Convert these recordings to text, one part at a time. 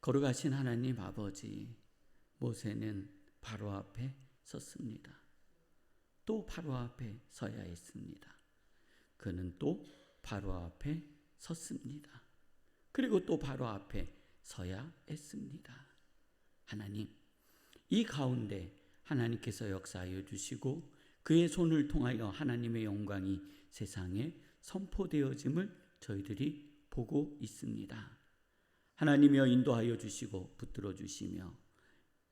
거룩하신 하나님 아버지, 모세는 바로 앞에 섰습니다. 또 바로 앞에 서야 했습니다. 그는 또 바로 앞에 섰습니다. 그리고 또 바로 앞에 서야 했습니다. 하나님, 이 가운데 하나님께서 역사하여 주시고 그의 손을 통하여 하나님의 영광이 세상에 선포되어짐을 저희들이 보고 있습니다. 하나님이여 인도하여 주시고 붙들어 주시며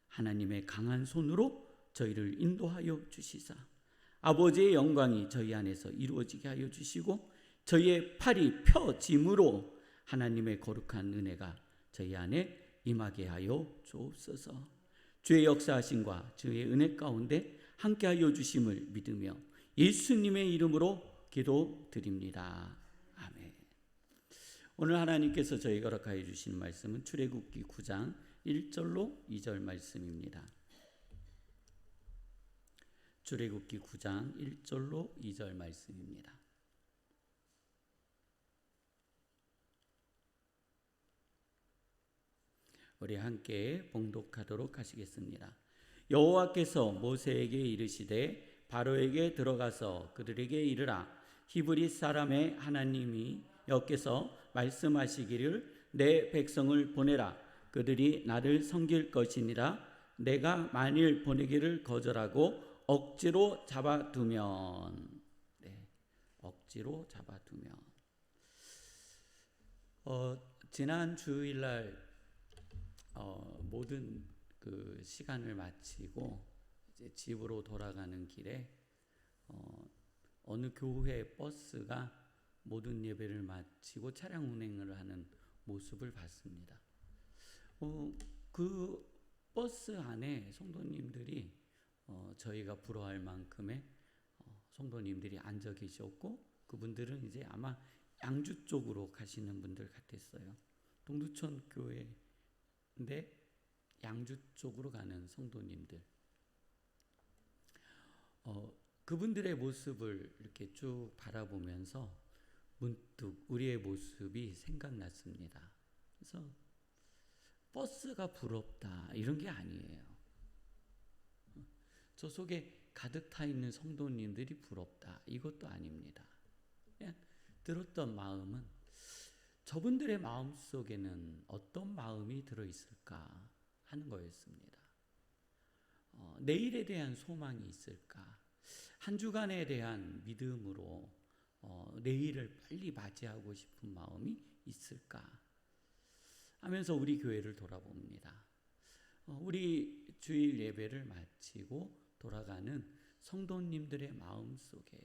하나님의 강한 손으로 저희를 인도하여 주시사 아버지의 영광이 저희 안에서 이루어지게 하여 주시고 저희의 팔이 펴짐으로 하나님의 거룩한 은혜가 저희 안에 임하게 하여 주옵소서. 주의 역사하심과 주의 은혜 가운데 함께하여 주심을 믿으며 예수님의 이름으로 기도드립니다. 아멘. 오늘 하나님께서 저희가 허락하여 주신 말씀은 출애굽기 9장 1절로 2절 말씀입니다. 출애굽기 9장 1절로 2절 말씀입니다. 우리 함께 봉독하도록 하시겠습니다. 여호와께서 모세에게 이르시되 바로에게 들어가서 그들에게 이르라. 히브리 사람의 하나님이 여호와께서 말씀하시기를 내 백성을 보내라. 그들이 나를 섬길 것이니라. 내가 만일 보내기를 거절하고 억지로 잡아두면, 억지로 잡아두면. 지난 주일날 모든 그 시간을 마치고 이제 집으로 돌아가는 길에 어느 교회 버스가 모든 예배를 마치고 차량 운행을 하는 모습을 봤습니다. 그 버스 안에 성도님들이 저희가 부러워할 만큼의 성도님들이 앉아 계셨고 그분들은 이제 아마 양주 쪽으로 가시는 분들 같았어요. 동두천 교회인데 양주 쪽으로 가는 성도님들. 그분들의 모습을 이렇게 쭉 바라보면서 문득 우리의 모습이 생각났습니다. 그래서 버스가 부럽다 이런 게 아니에요. 저 속에 가득 타 있는 성도님들이 부럽다 이것도 아닙니다. 그냥 들었던 마음은 저분들의 마음 속에는 어떤 마음이 들어있을까 하는 거였습니다. 내일에 대한 소망이 있을까? 한 주간에 대한 믿음으로 내일을 빨리 맞이하고 싶은 마음이 있을까? 하면서 우리 교회를 돌아봅니다. 우리 주일 예배를 마치고 돌아가는 성도님들의 마음 속에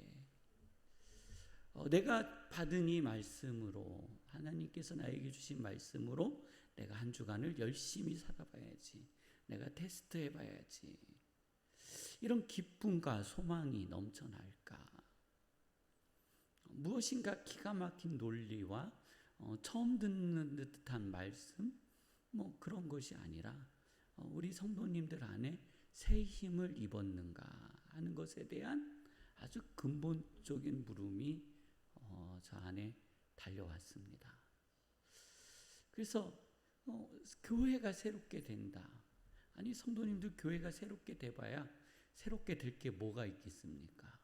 내가 받은 이 말씀으로 하나님께서 나에게 주신 말씀으로 내가 한 주간을 열심히 살아봐야지. 내가 테스트해봐야지. 이런 기쁨과 소망이 넘쳐날까? 무엇인가 기가 막힌 논리와 처음 듣는 듯한 말씀 그런 것이 아니라 우리 성도님들 안에 새 힘을 입었는가 하는 것에 대한 아주 근본적인 물음이 저 안에 달려왔습니다. 그래서 교회가 새롭게 된다. 아니 성도님들 교회가 새롭게 돼봐야 새롭게 될 게 뭐가 있겠습니까?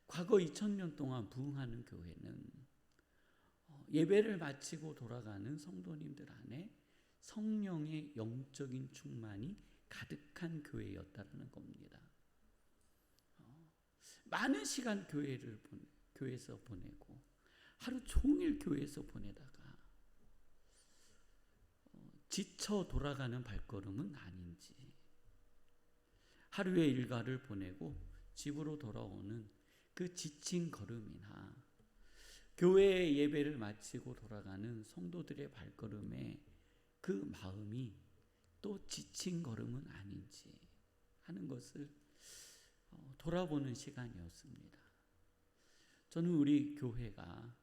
과거 2000년 동안 부흥하는 교회는 예배를 마치고 돌아가는 성도님들 안에 성령의 영적인 충만이 가득한 교회였다는 겁니다. 많은 시간 교회에서 보내고 하루 종일 교회에서 보내다가 지쳐 돌아가는 발걸음은 아닌지, 하루의 일과를 보내고 집으로 돌아오는 그 지친 걸음이나 교회의 예배를 마치고 돌아가는 성도들의 발걸음에 그 마음이 또 지친 걸음은 아닌지 하는 것을 돌아보는 시간이었습니다. 저는 우리 교회가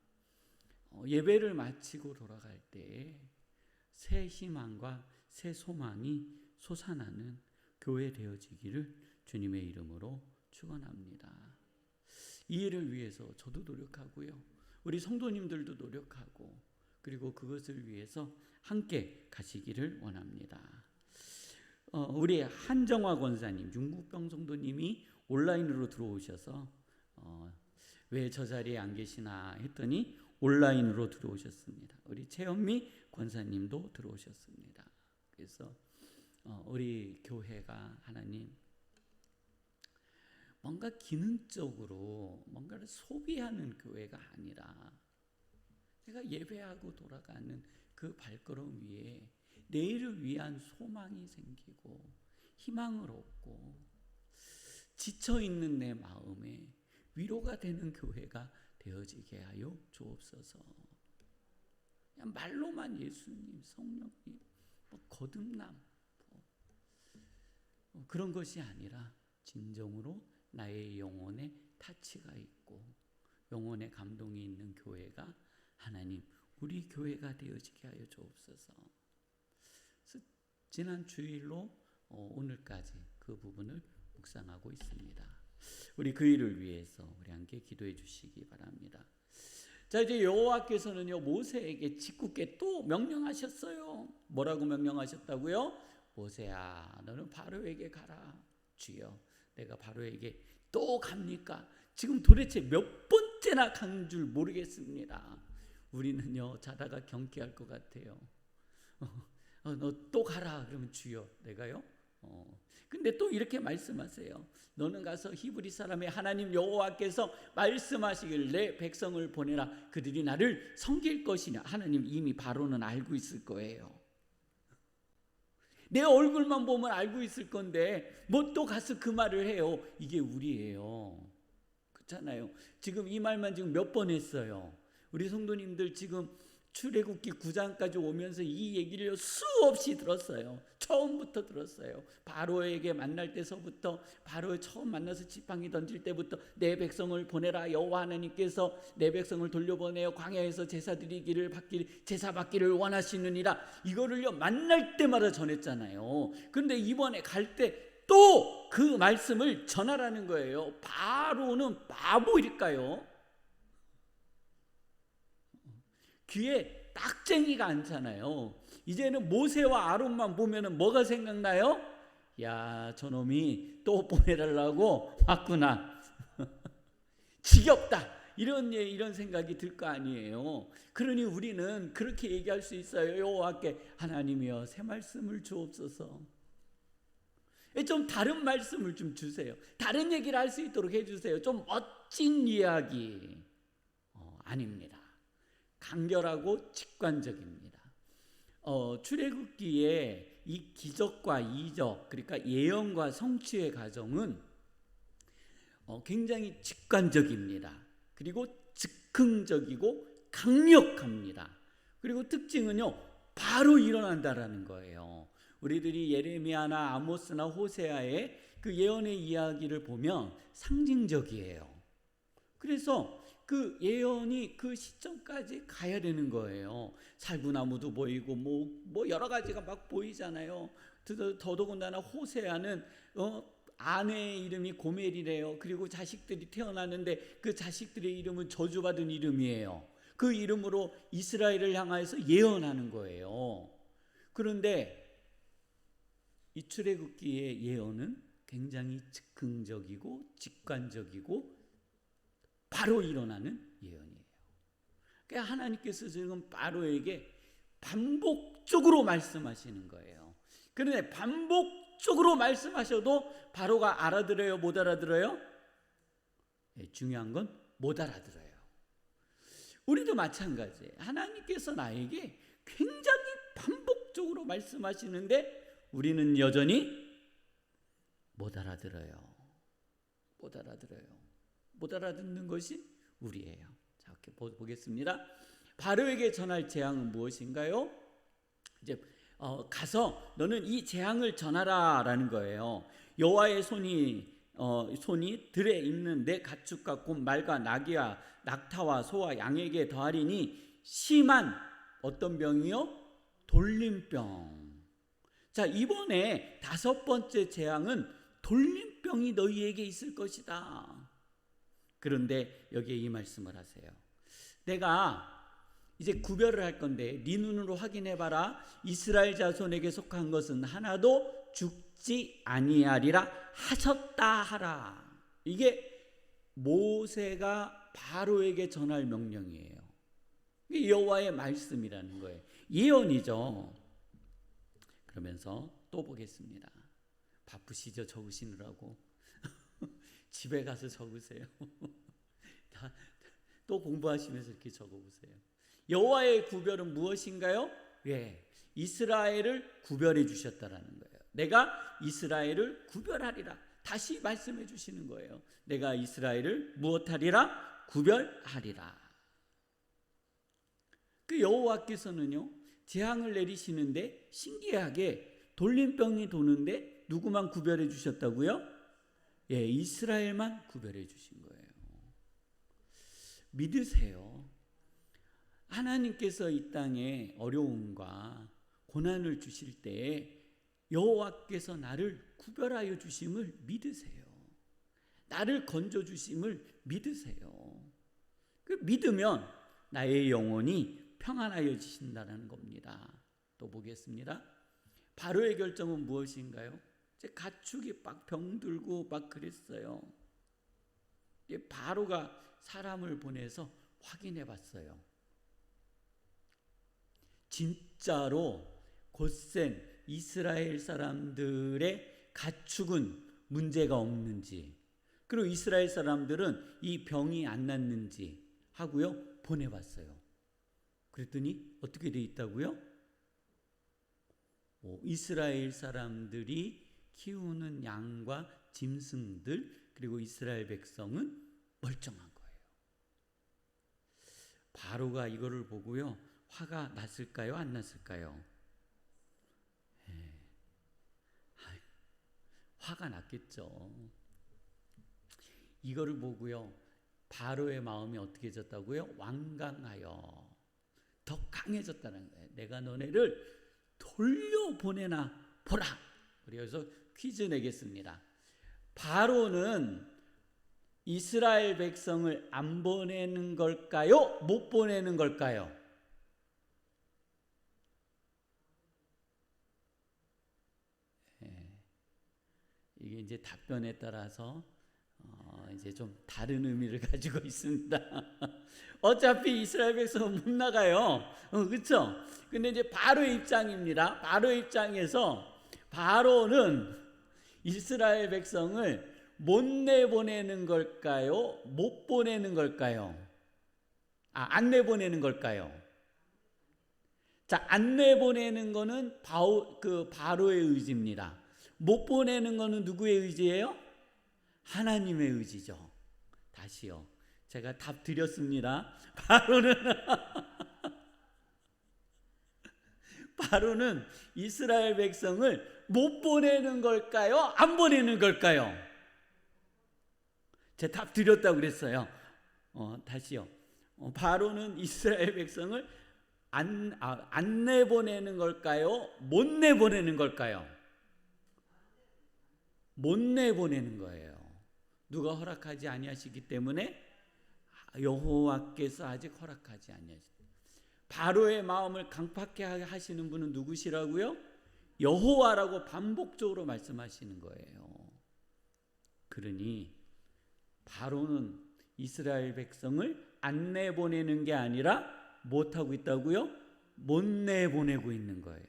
예배를 마치고 돌아갈 때 새 희망과 새 소망이 솟아나는 교회 되어지기를 주님의 이름으로 축원합니다. 이 일을 위해서 저도 노력하고요. 우리 성도님들도 노력하고 그리고 그것을 위해서 함께 가시기를 원합니다. 우리 한정화 권사님, 윤국병 성도님이 온라인으로 들어오셔서 왜 저 자리에 안 계시나 했더니 온라인으로 들어오셨습니다. 우리 최현미 권사님도 들어오셨습니다. 그래서 우리 교회가 하나님 뭔가 기능적으로 뭔가를 소비하는 교회가 아니라 내가 예배하고 돌아가는 그 발걸음 위에 내일을 위한 소망이 생기고 희망을 얻고 지쳐있는 내 마음에 위로가 되는 교회가 되어지게 하여 주옵소서. 그냥 말로만 예수님, 성령님, 거듭남 그런 것이 아니라 진정으로 나의 영혼에 타치가 있고 영혼에 감동이 있는 교회가 하나님 우리 교회가 되어지게 하여 주옵소서. 지난 주일로 오늘까지 그 부분을 묵상하고 있습니다. 우리 그 일을 위해서 우리 함께 기도해 주시기 바랍니다. 자, 이제 여호와께서는요 모세에게 짓궂게 또 명령하셨어요. 뭐라고 명령하셨다고요? 모세야, 너는 바로에게 가라. 주여, 내가 바로에게 또 갑니까? 지금 도대체 몇 번째나 간 줄 모르겠습니다. 우리는요 자다가 경계할 것 같아요. 너 또 가라. 그러면 주여, 내가요? 근데 또 이렇게 말씀하세요. 너는 가서 히브리 사람의 하나님 여호와께서 말씀하시길 내 백성을 보내라. 그들이 나를 섬길 것이냐. 하나님 이미 바로는 알고 있을 거예요. 내 얼굴만 보면 알고 있을 건데 뭐 또 가서 그 말을 해요. 이게 우리예요. 그렇잖아요. 지금 이 말만 지금 몇 번 했어요. 우리 성도님들 지금 출애굽기 9장까지 오면서 이 얘기를 수없이 들었어요. 처음부터 들었어요. 바로에게 만날 때서부터, 바로 처음 만나서 지팡이 던질 때부터 내 백성을 보내라. 여호와 하나님께서 내 백성을 돌려보내어 광야에서 제사 드리기를 제사 받기를 원하시느니라. 이거를요 만날 때마다 전했잖아요. 그런데 이번에 갈 때 또 그 말씀을 전하라는 거예요. 바로는 바보일까요? 귀에 딱쟁이가 않잖아요. 이제는 모세와 아론만 보면은 뭐가 생각나요? 야, 저놈이 또 보내달라고 왔구나. 지겹다. 이런 생각이 들 거 아니에요. 그러니 우리는 그렇게 얘기할 수 있어요. 여호와께 하나님이여 새 말씀을 주옵소서. 좀 다른 말씀을 좀 주세요. 다른 얘기를 할 수 있도록 해주세요. 좀 멋진 이야기 아닙니다. 간결하고 직관적입니다. 출애굽기에 이 기적과 이적, 그러니까 예언과 성취의 과정은 굉장히 직관적입니다. 그리고 즉흥적이고 강력합니다. 그리고 특징은요 바로 일어난다라는 거예요. 우리들이 예레미야나 아모스나 호세아의 그 예언의 이야기를 보면 상징적이에요. 그래서 그 예언이 그 시점까지 가야 되는 거예요. 살구나무도 보이고 뭐 여러 가지가 막 보이잖아요. 더더군다나 호세아는 아내의 이름이 고멜이래요. 그리고 자식들이 태어나는데 그 자식들의 이름은 저주받은 이름이에요. 그 이름으로 이스라엘을 향하여서 예언하는 거예요. 그런데 이 출애굽기의 예언은 굉장히 즉흥적이고 직관적이고 바로 일어나는 예언이에요. 그러니까 하나님께서 지금 바로에게 반복적으로 말씀하시는 거예요. 그런데 반복적으로 말씀하셔도 바로가 알아들어요? 못 알아들어요? 네, 중요한 건 못 알아들어요. 우리도 마찬가지예요. 하나님께서 나에게 굉장히 반복적으로 말씀하시는데 우리는 여전히 못 알아들어요. 못 알아들어요. 못 알아듣는 것이 우리예요. 자, 이렇게 보겠습니다. 바로에게 전할 재앙은 무엇인가요? 이제 가서 너는 이 재앙을 전하라라는 거예요. 여호와의 손이 들에 있는 내 가축과 곧 말과 나귀와 낙타와 소와 양에게 더하리니 심한 어떤 병이요? 돌림병. 자, 이번에 5번째 재앙은 돌림병이 너희에게 있을 것이다. 그런데 여기에 이 말씀을 하세요. 내가 이제 구별을 할 건데 네 눈으로 확인해봐라. 이스라엘 자손에게 속한 것은 하나도 죽지 아니하리라 하셨다 하라. 이게 모세가 바로에게 전할 명령이에요. 이게 여호와의 말씀이라는 거예요. 예언이죠. 그러면서 또 보겠습니다. 바쁘시죠? 적으시느라고. 집에 가서 적으세요. 또 공부하시면서 이렇게 적어보세요. 여호와의 구별은 무엇인가요? 예, 이스라엘을 구별해 주셨다라는 거예요. 내가 이스라엘을 구별하리라. 다시 말씀해 주시는 거예요. 내가 이스라엘을 무엇하리라? 구별하리라. 그 여호와께서는요, 재앙을 내리시는데 신기하게 돌림병이 도는데 누구만 구별해 주셨다고요? 예, 이스라엘만 구별해 주신 거예요. 믿으세요. 하나님께서 이 땅에 어려움과 고난을 주실 때에 여호와께서 나를 구별하여 주심을 믿으세요. 나를 건져 주심을 믿으세요. 그 믿으면 나의 영혼이 평안하여지신다는 겁니다. 또 보겠습니다. 바로의 결정은 무엇인가요? 제 가축이 막 병들고 막 그랬어요. 바로가 사람을 보내서 확인해 봤어요. 진짜로 곧센 이스라엘 사람들의 가축은 문제가 없는지, 그리고 이스라엘 사람들은 이 병이 안 낫는지 하고요, 보내봤어요. 그랬더니 어떻게 돼 있다고요? 이스라엘 사람들이 키우는 양과 짐승들, 그리고 이스라엘 백성은 멀쩡한 거예요. 바로가 이거를 보고요, 화가 났을까요? 안 났을까요? 화가 났겠죠. 이거를 보고요, 바로의 마음이 어떻게 졌다고요? 완강하여 더 강해졌다는 거예요. 내가 너네를 돌려보내나 보라. 그래서 퀴즈 내겠습니다. 바로는 이스라엘 백성을 안 보내는 걸까요? 못 보내는 걸까요? 이게 이제 답변에 따라서 이제 좀 다른 의미를 가지고 있습니다. 어차피 이스라엘 백성은 못 나가요. 그렇죠? 근데 이제 바로의 입장입니다. 바로의 입장에서 바로는 이스라엘 백성을 못 내보내는 걸까요? 못 보내는 걸까요? 안 내보내는 걸까요? 자, 안 내보내는 거는 바로의 의지입니다. 못 보내는 거는 누구의 의지예요? 하나님의 의지죠. 다시요. 제가 답 드렸습니다. 바로는 이스라엘 백성을 못 보내는 걸까요? 안 보내는 걸까요? 제가 답 드렸다고 그랬어요. 다시요. 바로는 이스라엘 백성을 안 내보내는 걸까요? 못 내보내는 걸까요? 못 내보내는 거예요. 누가 허락하지 아니하시기 때문에 여호와께서 아직 허락하지 아니하십니다. 바로의 마음을 강팍하게 하시는 분은 누구시라고요? 여호와라고 반복적으로 말씀하시는 거예요. 그러니 바로는 이스라엘 백성을 안 내보내는 게 아니라 못하고 있다고요? 못 내보내고 있는 거예요.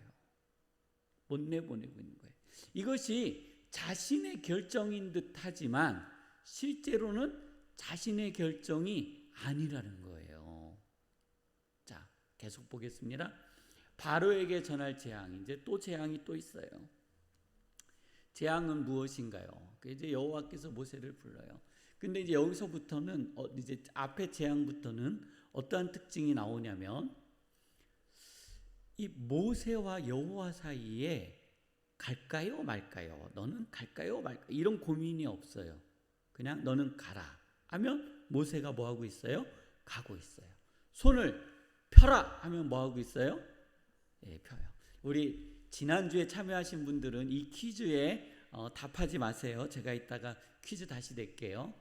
못 내보내고 있는 거예요. 이것이 자신의 결정인 듯 하지만 실제로는 자신의 결정이 아니라는 거예요. 자, 계속 보겠습니다. 바로에게 전할 재앙, 이제 또 재앙이 또 있어요. 재앙은 무엇인가요? 이제 여호와께서 모세를 불러요. 근데 이제 여기서부터는 이제 앞에 재앙부터는 어떠한 특징이 나오냐면 이 모세와 여호와 사이에 갈까요 말까요? 너는 갈까요 말까요? 이런 고민이 없어요. 그냥 너는 가라 하면 모세가 뭐하고 있어요? 가고 있어요. 손을 펴라 하면 뭐하고 있어요? 예, 펴요. 우리 지난주에 참여하신 분들은 이 퀴즈에 답하지 마세요. 제가 이따가 퀴즈 다시 낼게요.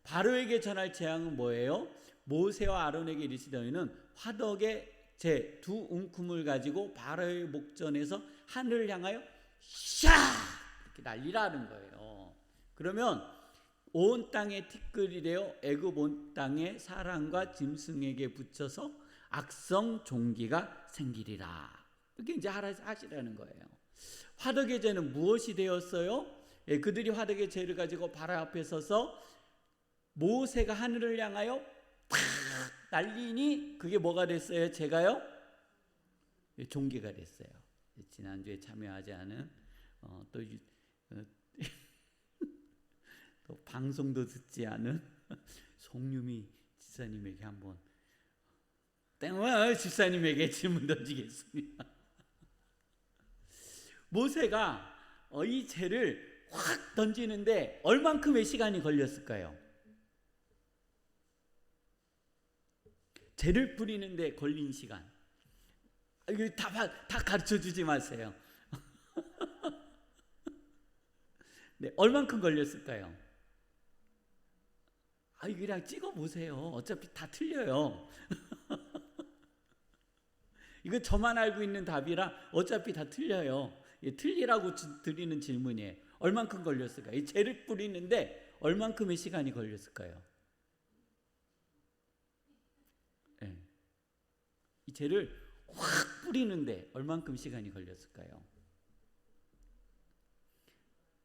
바로에게 전할 재앙은 뭐예요? 모세와 아론에게 이르시되 너희는 화덕의 제 두 움큼을 가지고 바로의 목전에서 하늘을 향하여 샤 이렇게 날리라는 거예요. 그러면 온 땅에 티끌이 되어 애굽 온 땅에 사람과 짐승에게 붙여서 악성 종기가 생기리라. 이렇게 이제 하시라는 거예요. 화덕의 죄는 무엇이 되었어요? 그들이 화덕의 죄를 가지고 바로 앞에 서서 모세가 하늘을 향하여 탁 날리니 그게 뭐가 됐어요? 죄가요? 종기가 됐어요. 지난주에 참여하지 않은 또 방송도 듣지 않은 송유미 지사님에게 한번 지사님에게 질문 던지겠습니다. 모세가 이 죄를 확 던지는데 얼만큼의 시간이 걸렸을까요? 죄를 뿌리는데 걸린 시간. 이거 다 가르쳐 주지 마세요. 네, 얼만큼 걸렸을까요? 그냥 찍어 보세요. 어차피 다 틀려요. 이거 저만 알고 있는 답이라 어차피 다 틀려요. 틀리라고 드리는 질문이에요. 얼만큼 걸렸을까요? 이 죄를 뿌리는데 얼만큼의 시간이 걸렸을까요? 네. 이 죄를 확 뿌리는데 얼만큼 시간이 걸렸을까요?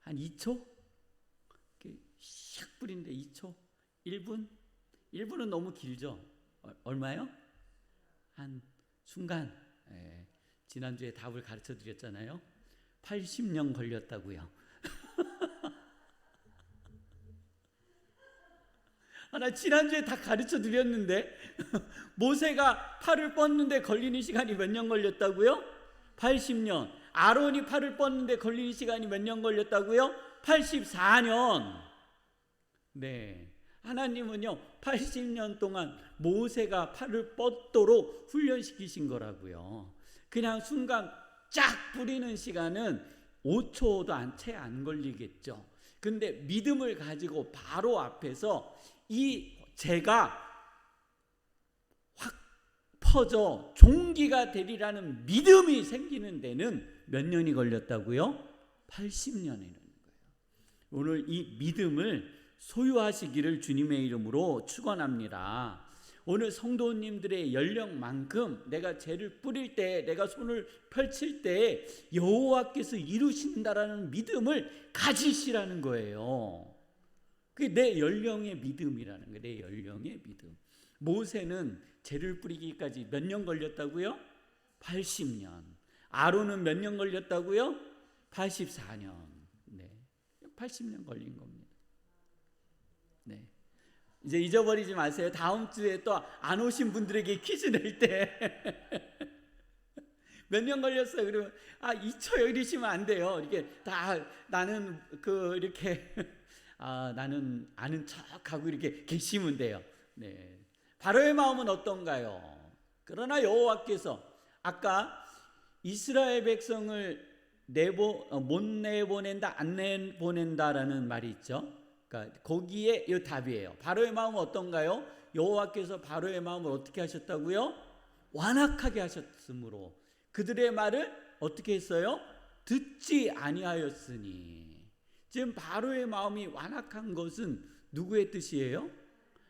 한 2초? 이렇게 샥 뿌리는데 2초? 1분? 1분은 너무 길죠? 얼마요? 한 순간. 예. 지난주에 답을 가르쳐 드렸잖아요. 80년 걸렸다고요. 나 지난주에 다 가르쳐 드렸는데 모세가 팔을 뻗는데 걸리는 시간이 몇 년 걸렸다고요? 80년. 아론이 팔을 뻗는데 걸리는 시간이 몇 년 걸렸다고요? 84년. 네. 하나님은요 80년 동안 모세가 팔을 뻗도록 훈련시키신 거라고요. 그냥 순간 쫙 뿌리는 시간은 5초도 채 안 걸리겠죠. 근데 믿음을 가지고 바로 앞에서 이 죄가 확 퍼져 종기가 되리라는 믿음이 생기는 데는 몇 년이 걸렸다고요? 80년이라는 거예요. 오늘 이 믿음을 소유하시기를 주님의 이름으로 축원합니다. 오늘 성도님들의 연령만큼 내가 죄를 뿌릴 때, 내가 손을 펼칠 때 여호와께서 이루신다라는 믿음을 가지시라는 거예요. 그게 내 연령의 믿음이라는 거예요. 내 연령의 믿음. 모세는 죄를 뿌리기까지 몇 년 걸렸다고요? 80년. 아론은 몇 년 걸렸다고요? 84년. 네, 80년 걸린 겁니다. 네. 이제 잊어버리지 마세요. 다음 주에 또 안 오신 분들에게 퀴즈 낼 때 몇 년 걸렸어요? 그러면 2초요 이러시면 안 돼요. 이렇게 다 나는 이렇게 나는 아는 척하고 이렇게 계시면 돼요. 네. 바로의 마음은 어떤가요? 그러나 여호와께서 아까 이스라엘 백성을 못 내보낸다, 안 내보낸다라는 말이 있죠. 그러니까 거기에 이 답이에요. 바로의 마음은 어떤가요? 여호와께서 바로의 마음을 어떻게 하셨다고요? 완악하게 하셨으므로 그들의 말을 어떻게 했어요? 듣지 아니하였으니. 지금 바로의 마음이 완악한 것은 누구의 뜻이에요?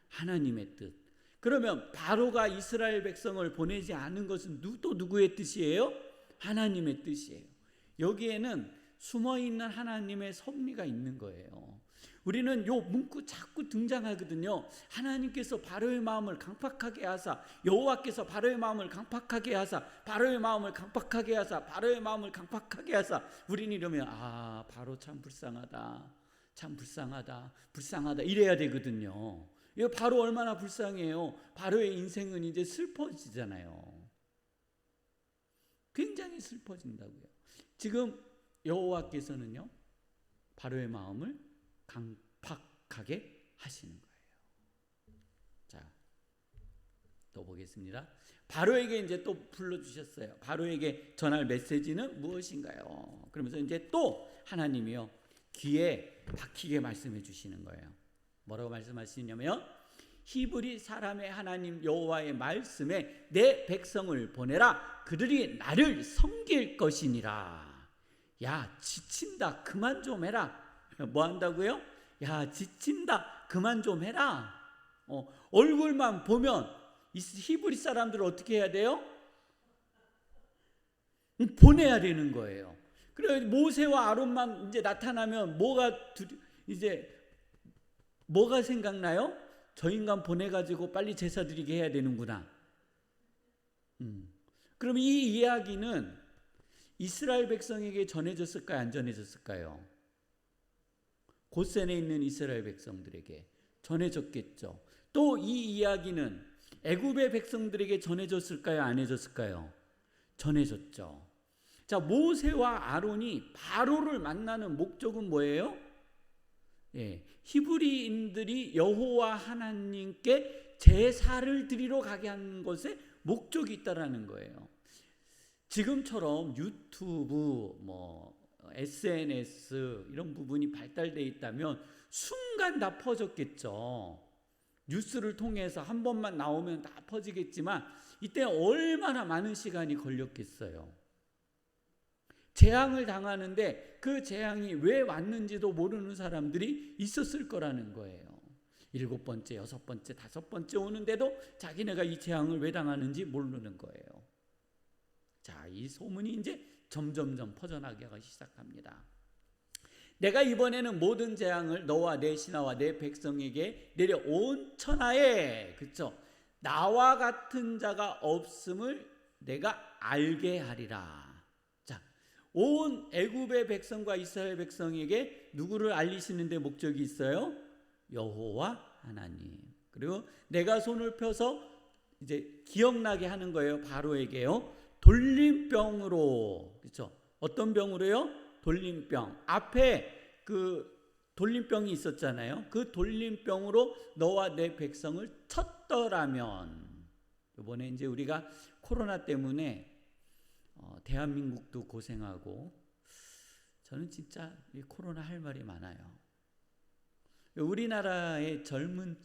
하나님의 뜻. 그러면 바로가 이스라엘 백성을 보내지 않은 것은 또 누구의 뜻이에요? 하나님의 뜻이에요. 여기에는 숨어있는 하나님의 섭리가 있는 거예요. 우리는 요 문구 자꾸 등장하거든요. 하나님께서 바로의 마음을 강팍하게 하사, 여호와께서 바로의 마음을 강팍하게 하사, 바로의 마음을 강팍하게 하사, 바로의 마음을 강팍하게 하사. 우리는 이러면 바로 참 불쌍하다, 참 불쌍하다 이래야 되거든요. 이거 바로 얼마나 불쌍해요. 바로의 인생은 이제 슬퍼지잖아요. 굉장히 슬퍼진다고요. 지금 여호와께서는요 바로의 마음을 강팍하게 하시는 거예요. 자, 또 보겠습니다. 바로에게 이제 또 불러주셨어요. 바로에게 전할 메시지는 무엇인가요? 그러면서 이제 또 하나님이요 귀에 박히게 말씀해 주시는 거예요. 뭐라고 말씀하시냐면 히브리 사람의 하나님 여호와의 말씀에 내 백성을 보내라. 그들이 나를 섬길 것이니라. 야, 지친다. 그만 좀 해라. 뭐 한다고요? 야, 지친다. 그만 좀 해라. 얼굴만 보면 이 히브리 사람들을 어떻게 해야 돼요? 보내야 되는 거예요. 그래 모세와 아론만 이제 나타나면 뭐가 생각나요? 저 인간 보내가지고 빨리 제사 드리게 해야 되는구나. 그럼 이 이야기는 이스라엘 백성에게 전해졌을까요? 안 전해졌을까요? 고센에 있는 이스라엘 백성들에게 전해졌겠죠. 또 이 이야기는 애굽의 백성들에게 전해졌을까요? 안 해졌을까요? 전해졌죠. 자, 모세와 아론이 바로를 만나는 목적은 뭐예요? 히브리인들이 여호와 하나님께 제사를 드리러 가게 한 것에 목적이 있다라는 거예요. 지금처럼 유튜브, SNS 이런 부분이 발달되어 있다면 순간 다 퍼졌겠죠. 뉴스를 통해서 한 번만 나오면 다 퍼지겠지만 이때 얼마나 많은 시간이 걸렸겠어요. 재앙을 당하는데 그 재앙이 왜 왔는지도 모르는 사람들이 있었을 거라는 거예요. 7번째, 6번째, 5번째 오는데도 자기네가 이 재앙을 왜 당하는지 모르는 거예요. 자, 이 소문이 이제 점점점 퍼져나가기 시작합니다. 내가 이번에는 모든 재앙을 너와 내 신하와 내 백성에게 내려 온 천하에, 그렇죠? 나와 같은 자가 없음을 내가 알게 하리라. 자, 온 애굽의 백성과 이스라엘 백성에게 누구를 알리시는데 목적이 있어요? 여호와 하나님. 그리고 내가 손을 펴서 이제 기억나게 하는 거예요. 바로에게요. 돌림병으로, 그렇죠? 어떤 병으로요? 돌림병. 앞에 그 돌림병이 있었잖아요. 그 돌림병으로 너와 내 백성을 쳤더라면. 이번에 이제 우리가 코로나 때문에 대한민국도 고생하고, 저는 진짜 이 코로나 할 말이 많아요. 우리나라의 젊은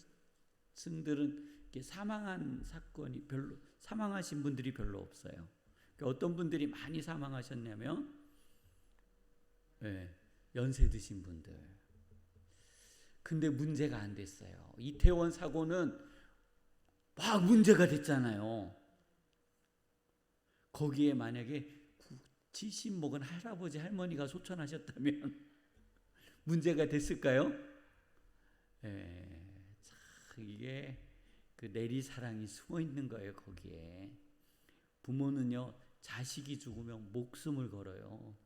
층들은 사망한 사건이 사망하신 분들이 별로 없어요. 어떤 분들이 많이 사망하셨냐면 연세 드신 분들. 근데 문제가 안 됐어요. 이태원 사고는 막 문제가 됐잖아요. 거기에 만약에 70 먹은 할아버지 할머니가 소천하셨다면 문제가 됐을까요? 이게 그 내리사랑이 숨어 있는 거예요. 거기에 부모는요, 자식이 죽으면 목숨을 걸어요.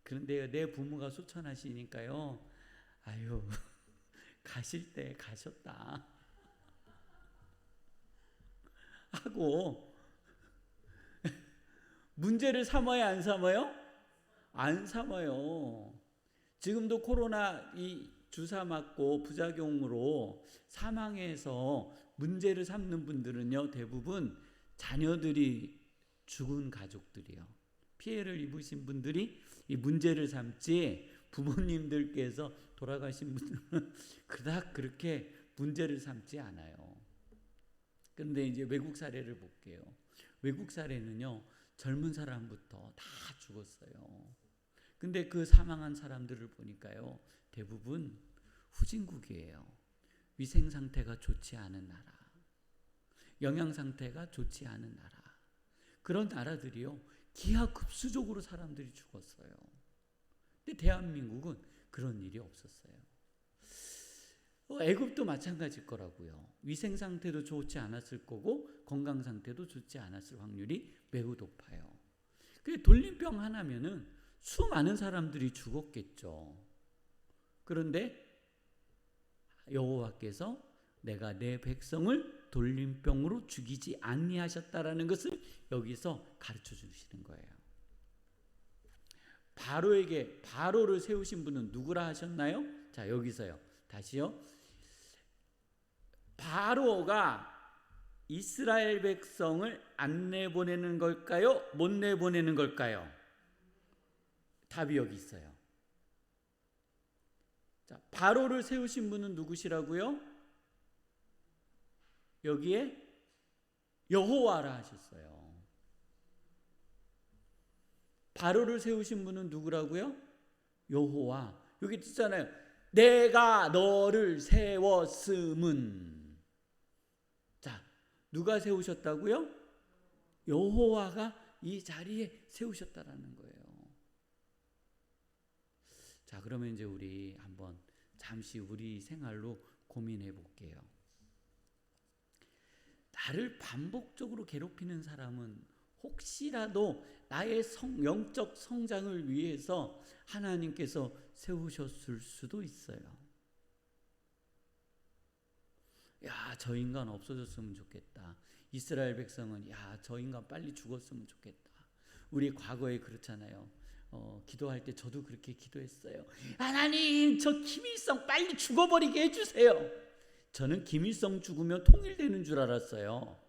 그런데 내 부모가 소천하시니까요, 아유, 가실 때 가셨다 하고 문제를 삼아요, 안 삼아요? 안 삼아요. 지금도 코로나 이 주사 맞고 부작용으로 사망해서 문제를 삼는 분들은요, 대부분 자녀들이 죽은 가족들이요. 피해를 입으신 분들이 이 문제를 삼지, 부모님들께서 돌아가신 분들은 그닥 그렇게 문제를 삼지 않아요. 그런데 이제 외국 사례를 볼게요. 외국 사례는요, 젊은 사람부터 다 죽었어요. 근데 그 사망한 사람들을 보니까요, 대부분 후진국이에요. 위생 상태가 좋지 않은 나라, 영양 상태가 좋지 않은 나라, 그런 나라들이요, 기하급수적으로 사람들이 죽었어요. 근데 대한민국은 그런 일이 없었어요. 애굽도 마찬가지일 거라고요. 위생 상태도 좋지 않았을 거고 건강 상태도 좋지 않았을 확률이 매우 높아요. 그 돌림병 하나면은 수많은 사람들이 죽었겠죠. 그런데 여호와께서 내가 내 백성을 돌림병으로 죽이지 아니하셨다라는 것을 여기서 가르쳐 주시는 거예요. 바로를 세우신 분은 누구라 하셨나요? 자, 여기서요. 다시요. 바로가 이스라엘 백성을 안 내보내는 걸까요? 못 내보내는 걸까요? 답이 여기 있어요. 자, 바로를 세우신 분은 누구시라고요? 여기에 여호와라 하셨어요. 바로를 세우신 분은 누구라고요? 여호와. 여기 있잖아요. 내가 너를 세웠음은. 자, 누가 세우셨다고요? 여호와가 이 자리에 세우셨다라는 거예요. 자, 그러면 이제 우리 한번 잠시 우리 생활로 고민해 볼게요. 나를 반복적으로 괴롭히는 사람은 혹시라도 나의 영적 성장을 위해서 하나님께서 세우셨을 수도 있어요. 야, 저 인간 없어졌으면 좋겠다. 이스라엘 백성은 야, 저 인간 빨리 죽었으면 좋겠다. 우리 과거에 그렇잖아요. 기도할 때 저도 그렇게 기도했어요. 하나님, 저 김일성 빨리 죽어버리게 해주세요. 저는 김일성 죽으면 통일되는 줄 알았어요.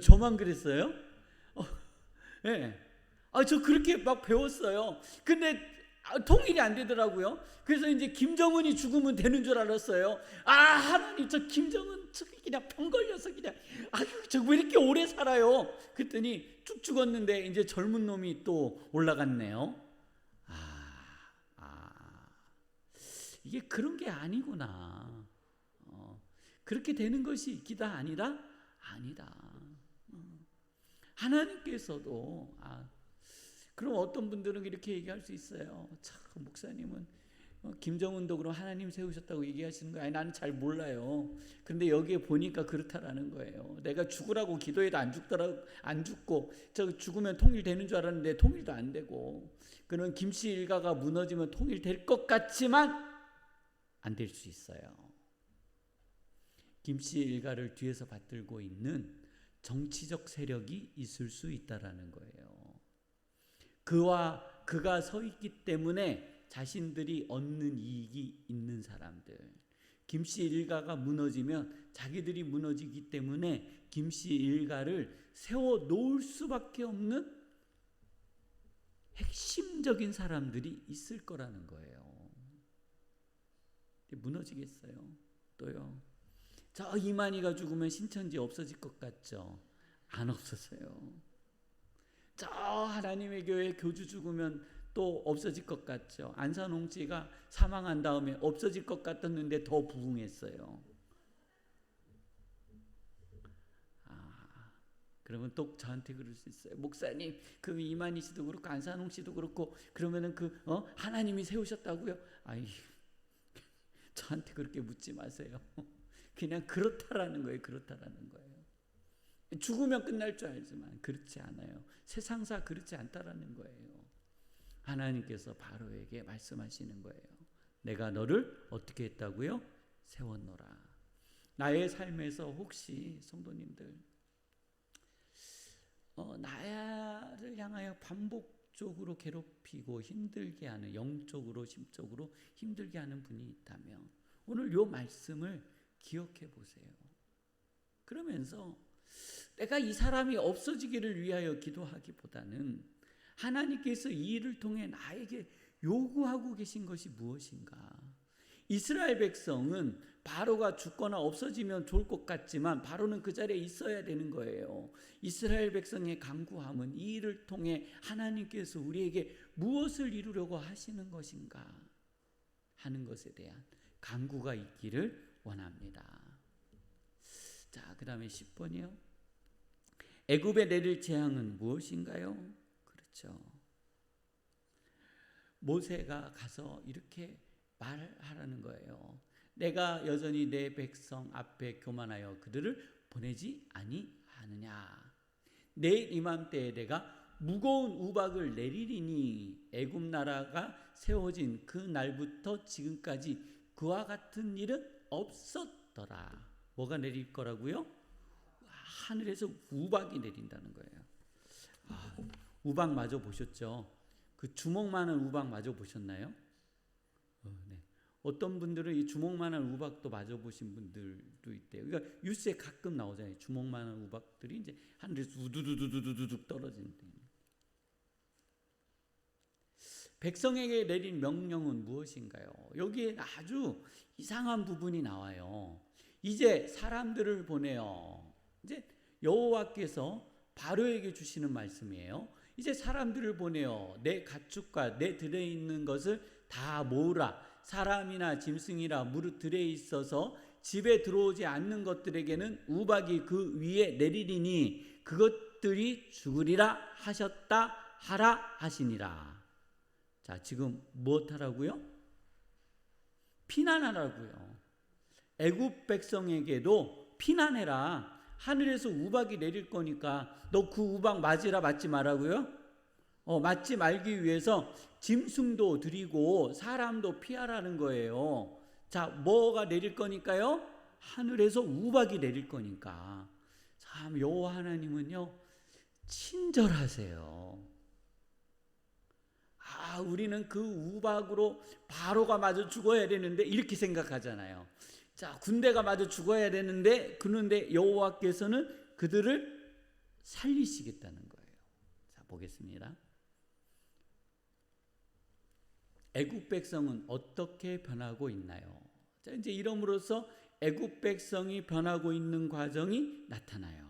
저만 그랬어요? 네. 저 그렇게 막 배웠어요. 근데 통일이 안 되더라고요. 그래서 이제 김정은이 죽으면 되는 줄 알았어요. 하나님, 저 김정은 저 그냥 병 걸려서 그냥 저 왜 이렇게 오래 살아요? 그랬더니 쭉 죽었는데 이제 젊은 놈이 또 올라갔네요. 이게 그런 게 아니구나. 그렇게 되는 것이 기다 아니다? 아니다. 하나님께서도 그럼 어떤 분들은 이렇게 얘기할 수 있어요. 참, 목사님은 김정은도 그럼 하나님 세우셨다고 얘기하시는 거예요. 나는 잘 몰라요. 그런데 여기에 보니까 그렇다라는 거예요. 내가 죽으라고 기도해도 안 죽고 저 죽으면 통일되는 줄 알았는데 통일도 안 되고, 그는 김씨 일가가 무너지면 통일될 것 같지만 안 될 수 있어요. 김씨 일가를 뒤에서 받들고 있는 정치적 세력이 있을 수 있다라는 거예요. 그가 서 있기 때문에 자신들이 얻는 이익이 있는 사람들. 김씨 일가가 무너지면 자기들이 무너지기 때문에 김씨 일가를 세워 놓을 수밖에 없는 핵심적인 사람들이 있을 거라는 거예요. 무너지겠어요? 또요. 저 이만희가 죽으면 신천지 없어질 것 같죠? 안 없어져요. 저 하나님의 교회 교주 죽으면 또 없어질 것 같죠? 안산홍씨가 사망한 다음에 없어질 것 같았는데 더 부흥했어요. 그러면 또 저한테 그럴 수 있어요. 목사님, 그 이만희 씨도 그렇고 안산홍 씨도 그렇고 그러면은 하나님이 세우셨다고요? 저한테 그렇게 묻지 마세요. 그냥 그렇다라는 거예요. 그렇다라는 거예요. 죽으면 끝날 줄 알지만 그렇지 않아요. 세상사 그렇지 않다라는 거예요. 하나님께서 바로에게 말씀하시는 거예요. 내가 너를 어떻게 했다고요? 세웠노라. 나의 삶에서 혹시 성도님들 나를 향하여 반복적으로 괴롭히고 힘들게 하는, 영적으로 심적으로 힘들게 하는 분이 있다면 오늘 이 말씀을 기억해 보세요. 그러면서 내가 이 사람이 없어지기를 위하여 기도하기보다는 하나님께서 이 일을 통해 나에게 요구하고 계신 것이 무엇인가? 이스라엘 백성은 바로가 죽거나 없어지면 좋을 것 같지만 바로는 그 자리에 있어야 되는 거예요. 이스라엘 백성의 간구함은 이 일을 통해 하나님께서 우리에게 무엇을 이루려고 하시는 것인가 하는 것에 대한 간구가 있기를 원합니다. 자, 그 다음에 10번이요. 애굽에 내릴 재앙은 무엇인가요? 그렇죠. 모세가 가서 이렇게 말하라는 거예요. 내가 여전히 내 백성 앞에 교만하여 그들을 보내지 아니하느냐. 내일 이맘때에 내가 무거운 우박을 내리리니 애굽 나라가 세워진 그 날부터 지금까지 그와 같은 일은 없었더라. 뭐가 내릴 거라고요? 하늘에서 우박이 내린다는 거예요. 우박 마저 보셨죠? 그 주먹만한 우박 마저 보셨나요? 네. 어떤 분들은 이 주먹만한 우박도 마저 보신 분들도 있대요. 그러니까 뉴스에 가끔 나오잖아요. 주먹만한 우박들이 이제 하늘에서 우두두두두두둑 떨어지는. 백성에게 내린 명령은 무엇인가요? 여기에 아주 이상한 부분이 나와요. 이제 사람들을 보내요. 이제 여호와께서 바로에게 주시는 말씀이에요. 이제 사람들을 보내요. 내 가축과 내 들에 있는 것을 다 모으라. 사람이나 짐승이나 무릇 들에 있어서 집에 들어오지 않는 것들에게는 우박이 그 위에 내리리니 그것들이 죽으리라 하셨다 하라 하시니라. 자, 지금 무엇 하라고요? 피난하라고요. 애굽 백성에게도 피난해라. 하늘에서 우박이 내릴 거니까 너 그 우박 맞으라 맞지 말라고요? 맞지 말기 위해서 짐승도 드리고 사람도 피하라는 거예요. 자, 뭐가 내릴 거니까요? 하늘에서 우박이 내릴 거니까. 참 여호와 하나님은요 친절하세요. 우리는 그 우박으로 바로가 마저 죽어야 되는데 이렇게 생각하잖아요. 자, 군대가 마저 죽어야 되는데 그런데 여호와께서는 그들을 살리시겠다는 거예요. 자, 보겠습니다. 애굽 백성은 어떻게 변하고 있나요? 자, 이제 이름으로써 애굽 백성이 변하고 있는 과정이 나타나요.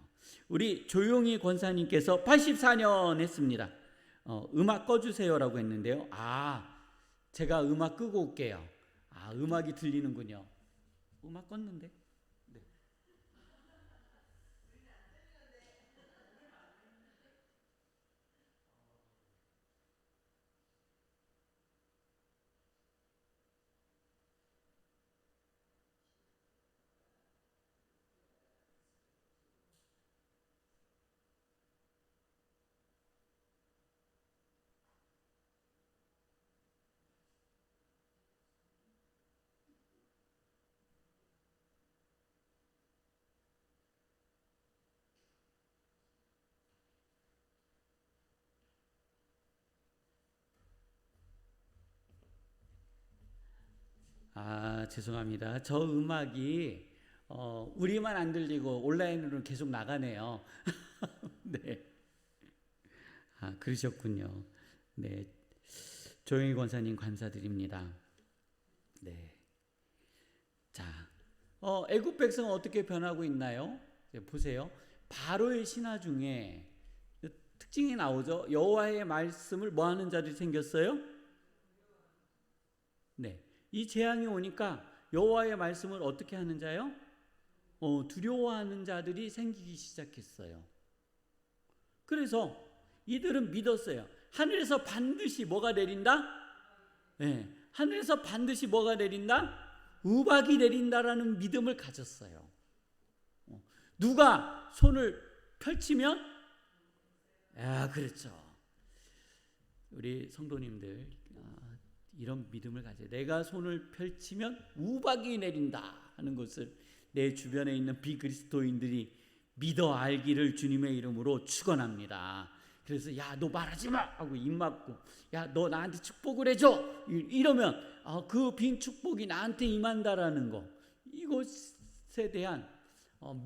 우리 조용희 권사님께서 84년 했습니다. 음악 꺼주세요라고 했는데요. 제가 음악 끄고 올게요. 음악이 들리는군요. 음악 껐는데. 네. 죄송합니다. 저 음악이 우리만 안 들리고 온라인으로 계속 나가네요. 네. 그러셨군요. 네. 조영희 권사님 감사드립니다. 네. 자, 애굽 백성은 어떻게 변하고 있나요? 보세요. 바로의 신화 중에 특징이 나오죠. 여호와의 말씀을 뭐 하는 자들이 생겼어요? 네. 이 재앙이 오니까 여호와의 말씀을 어떻게 하는 자요? 두려워하는 자들이 생기기 시작했어요. 그래서 이들은 믿었어요. 하늘에서 반드시 뭐가 내린다? 네. 하늘에서 반드시 뭐가 내린다? 우박이 내린다라는 믿음을 가졌어요. 누가 손을 펼치면 그렇죠. 우리 성도님들 이런 믿음을 가져요. 내가 손을 펼치면 우박이 내린다 하는 것을 내 주변에 있는 비그리스도인들이 믿어 알기를 주님의 이름으로 축원합니다. 그래서 너 말하지 마 하고 입 막고 너 나한테 축복을 해줘 이러면 그 빈 축복이 나한테 임한다라는 거, 이것에 대한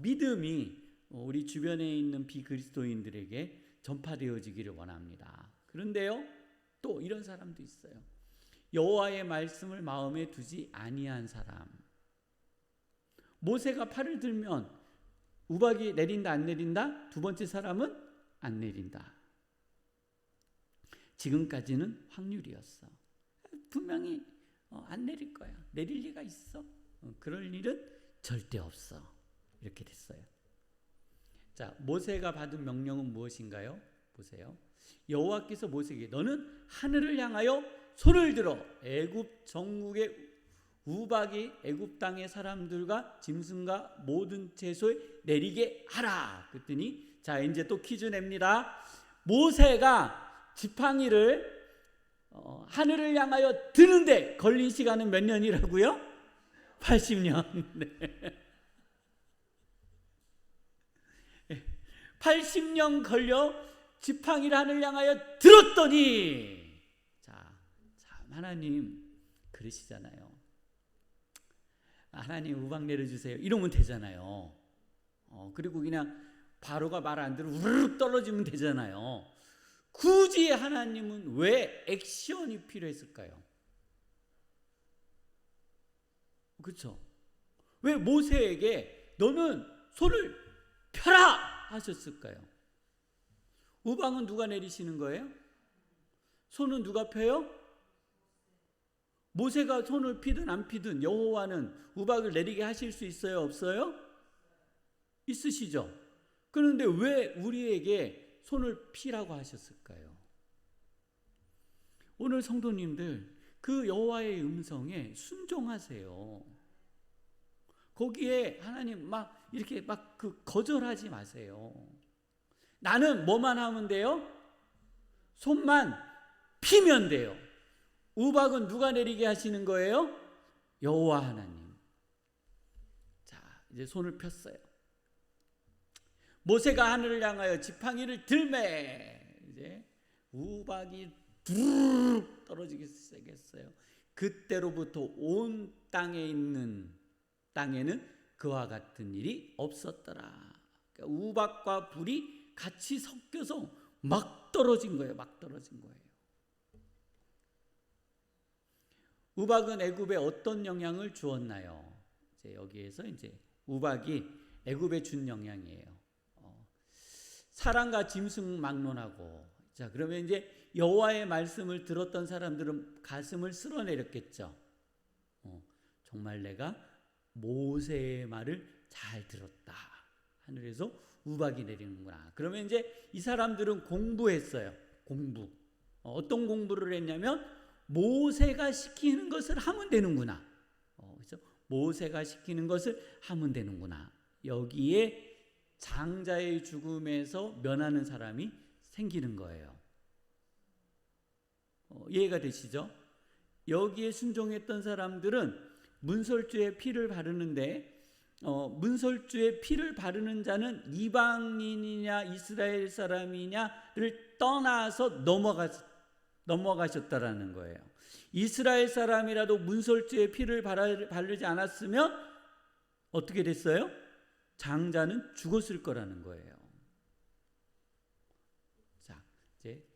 믿음이 우리 주변에 있는 비그리스도인들에게 전파되어지기를 원합니다. 그런데요, 또 이런 사람도 있어요. 여호와의 말씀을 마음에 두지 아니한 사람. 모세가 팔을 들면 우박이 내린다 안 내린다? 두 번째 사람은 안 내린다. 지금까지는 확률이었어. 분명히 안 내릴 거야. 내릴 리가 있어? 그럴 일은 절대 없어. 이렇게 됐어요. 자, 모세가 받은 명령은 무엇인가요? 보세요. 여호와께서 모세에게 너는 하늘을 향하여 손을 들어 애굽 전국의 우박이 애굽 땅의 사람들과 짐승과 모든 채소에 내리게 하라. 그랬더니 자, 이제 또 퀴즈 냅니다. 모세가 지팡이를 하늘을 향하여 드는데 걸린 시간은 몇 년이라고요? 80년. 네. 80년 걸려 지팡이를 하늘 향하여 들었더니, 자, 하나님 그러시잖아요. 하나님 우박 내려주세요 이러면 되잖아요. 그리고 그냥 바로가 말 안 들으면 우르르 떨어지면 되잖아요. 굳이 하나님은 왜 액션이 필요했을까요? 그렇죠? 왜 모세에게 너는 손을 펴라 하셨을까요? 우박은 누가 내리시는 거예요? 손은 누가 펴요? 모세가 손을 피든 안 피든 여호와는 우박을 내리게 하실 수 있어요? 없어요? 있으시죠? 그런데 왜 우리에게 손을 피라고 하셨을까요? 오늘 성도님들 그 여호와의 음성에 순종하세요. 거기에 하나님 막 이렇게 막 거절하지 마세요. 나는 뭐만 하면 돼요? 손만 피면 돼요. 우박은 누가 내리게 하시는 거예요? 여호와 하나님. 자, 이제 손을 폈어요. 모세가 하늘을 향하여 지팡이를 들매 이제 우박이 두르륵 떨어지기 시작했어요. 그때로부터 온 땅에는 그와 같은 일이 없었더라. 그러니까 우박과 불이 같이 섞여서 막 떨어진 거예요. 막 떨어진 거예요. 우박은 애굽에 어떤 영향을 주었나요? 이제 여기에서 이제 우박이 애굽에 준 영향이에요. 사랑과 짐승 막론하고. 자, 그러면 이제 여호와의 말씀을 들었던 사람들은 가슴을 쓸어내렸겠죠. 정말 내가 모세의 말을 잘 들었다. 하늘에서 우박이 내리는구나. 그러면 이제 이 사람들은 공부했어요. 공부. 어떤 공부를 했냐면 모세가 시키는 것을 하면 되는구나. 그렇죠? 모세가 시키는 것을 하면 되는구나. 여기에 장자의 죽음에서 면하는 사람이 생기는 거예요. 이해가 되시죠? 여기에 순종했던 사람들은 문설주에 피를 바르는데 문설주에 피를 바르는 자는 이방인이냐 이스라엘 사람이냐를 떠나서 넘어가셨다라는 거예요. 이스라엘 사람이라도 문설주에 피를 바르지 않았으면 어떻게 됐어요? 장자는 죽었을 거라는 거예요. 자, 이제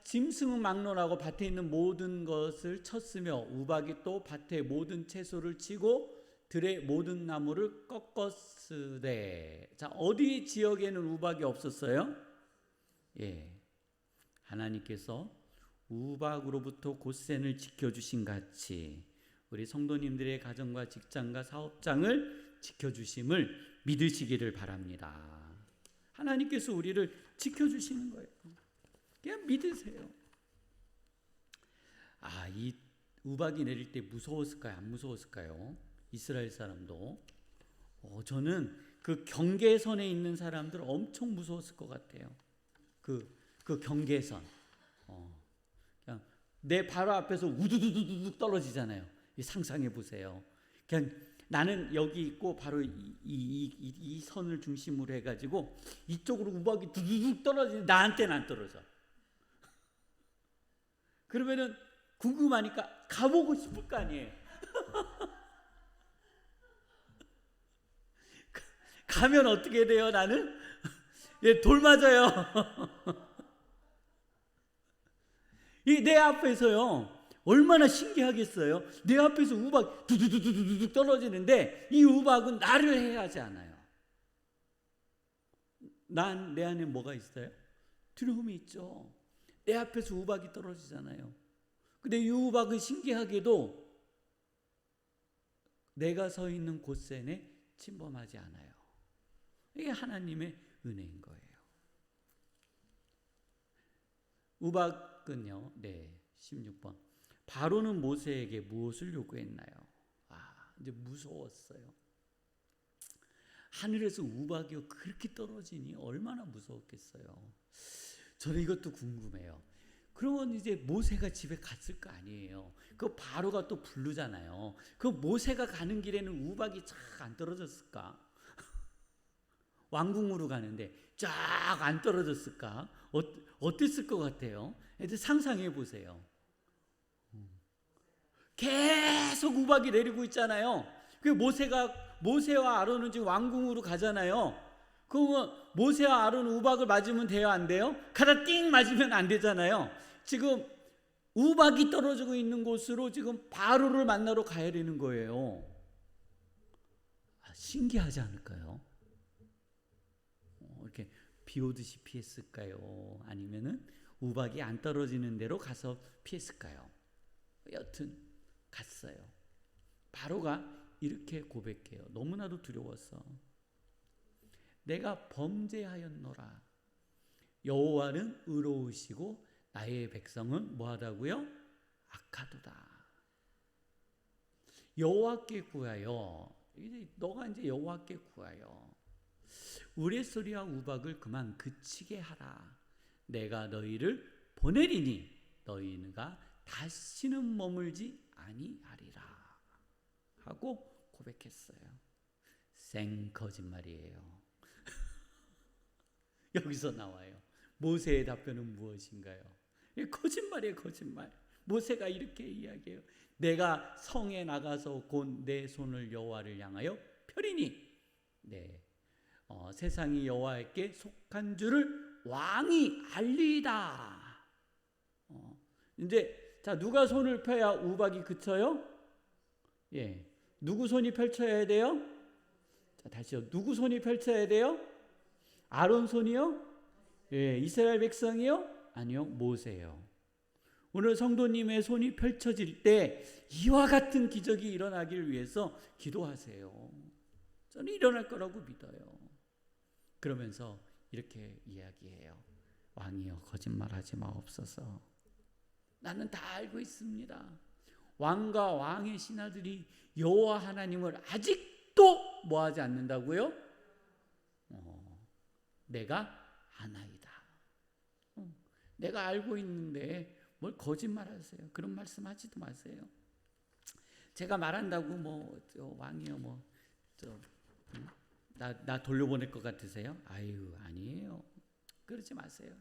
짐승은 막론하고 밭에 있는 모든 것을 쳤으며 우박이 또 밭의 모든 채소를 치고 들의 모든 나무를 꺾었으되. 자, 어디 지역에는 우박이 없었어요? 예, 하나님께서 우박으로부터 곧센을 지켜주신 같이 우리 성도님들의 가정과 직장과 사업장을 지켜주심을 믿으시기를 바랍니다. 하나님께서 우리를 지켜주시는 거예요. 그냥 믿으세요. 이 우박이 내릴 때 무서웠을까요? 안 무서웠을까요? 이스라엘 사람도. 저는 그 경계선에 있는 사람들 엄청 무서웠을 것 같아요. 그 경계선. 그냥 내 바로 앞에서 우두두두둑 떨어지잖아요. 상상해 보세요. 그냥 나는 여기 있고 바로 이 선을 중심으로 해가지고 이쪽으로 우박이 두두둑 떨어지는데 나한테는 안 떨어져. 그러면은 궁금하니까 가보고 싶을 거 아니에요. 가면 어떻게 돼요? 나는 돌 맞아요. 내 앞에서요. 얼마나 신기하겠어요. 내 앞에서 우박 두두두두둑 떨어지는데 이 우박은 나를 해하지 않아요. 내 안에 뭐가 있어요? 두려움이 있죠. 내 앞에서 우박이 떨어지잖아요. 근데 이 우박은 신기하게도 내가 서 있는 곳에 침범하지 않아요. 이게 하나님의 은혜인 거예요. 우박은요, 16번. 바로는 모세에게 무엇을 요구했나요? 이제 무서웠어요. 하늘에서 우박이 그렇게 떨어지니 얼마나 무서웠겠어요. 저는 이것도 궁금해요. 그러면 이제 모세가 집에 갔을 거 아니에요. 그 바로가 또 부르잖아요. 그 모세가 가는 길에는 우박이 쫙 안 떨어졌을까? 왕궁으로 가는데 쫙 안 떨어졌을까? 어땠을 것 같아요? 애들 상상해 보세요. 계속 우박이 내리고 있잖아요. 그 모세와 아론은 지금 왕궁으로 가잖아요. 그러면 모세와 아론 우박을 맞으면 돼요, 안 돼요? 가다 띵 맞으면 안 되잖아요. 지금 우박이 떨어지고 있는 곳으로 지금 바로를 만나러 가야 되는 거예요. 신기하지 않을까요? 이렇게 비 오듯이 피했을까요? 아니면은 우박이 안 떨어지는 데로 가서 피했을까요? 여튼 갔어요. 바로가 이렇게 고백해요. 너무나도 두려웠어. 내가 범죄하였노라. 여호와는 의로우시고 나의 백성은 뭐하다고요? 악하도다. 여호와께 구하여, 너가 이제 여호와께 구하여 우레소리와 우박을 그만 그치게 하라. 내가 너희를 보내리니 너희가 다시는 머물지 아니하리라 하고 고백했어요. 생 거짓말이에요. 여기서 나와요. 모세의 답변은 무엇인가요? 거짓말이에요, 거짓말. 모세가 이렇게 이야기해요. 내가 성에 나가서 곧 내 손을 여호와를 향하여 펴리니 세상이 여호와께 속한 줄을 왕이 알리이다. 이제 자, 누가 손을 펴야 우박이 그쳐요? 누구 손이 펼쳐야 돼요? 자, 다시요. 누구 손이 펼쳐야 돼요? 아론 손이요? 이스라엘 백성이요? 아니요, 모세요. 오늘 성도님의 손이 펼쳐질 때 이와 같은 기적이 일어나길 위해서 기도하세요. 저는 일어날 거라고 믿어요. 그러면서 이렇게 이야기해요. 왕이여, 거짓말하지 마옵소서. 나는 다 알고 있습니다. 왕과 왕의 신하들이 여호와 하나님을 아직도 뭐하지 않는다고요? 내가 아나이다. 내가 알고 있는데 뭘 거짓말하세요? 그런 말씀하지도 마세요. 제가 말한다고 왕이요 나 돌려보낼 것 같으세요? 아유, 아니에요. 그러지 마세요.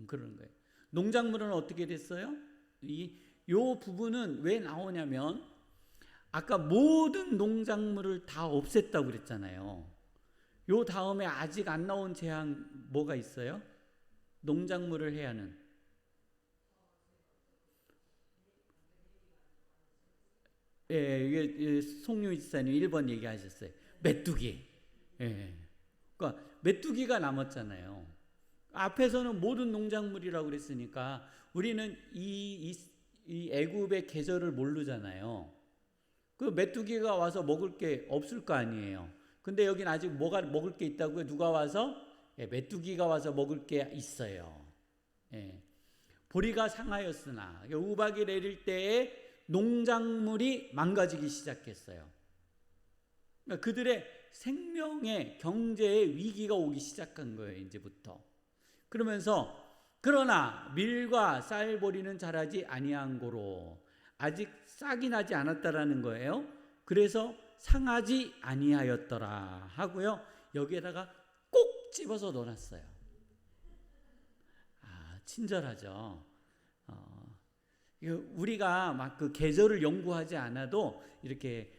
그러는 거예요. 농작물은 어떻게 됐어요? 요 부분은 왜 나오냐면 아까 모든 농작물을 다 없앴다고 그랬잖아요. 요 다음에 아직 안 나온 재앙 뭐가 있어요? 농작물을 해야 하는 이게 송유 지사님 1번 얘기하셨어요. 메뚜기. 그러니까 메뚜기가 남았잖아요. 앞에서는 모든 농작물이라고 그랬으니까 우리는 이 애굽의 계절을 모르잖아요. 그 메뚜기가 와서 먹을 게 없을 거 아니에요. 근데 여긴 아직 뭐가 먹을 게 있다고요? 누가 와서? 메뚜기가 와서 먹을 게 있어요. 보리가 상하였으나 우박이 내릴 때에 농작물이 망가지기 시작했어요. 그러니까 그들의 생명의 경제의 위기가 오기 시작한 거예요. 이제부터. 그러면서 그러나 밀과 쌀 보리는 자라지 아니한 고로 아직 싹이 나지 않았다라는 거예요. 그래서 상하지 아니하였더라 하고요. 여기에다가 꼭 집어서 넣어놨어요. 친절하죠. 우리가 막 그 계절을 연구하지 않아도 이렇게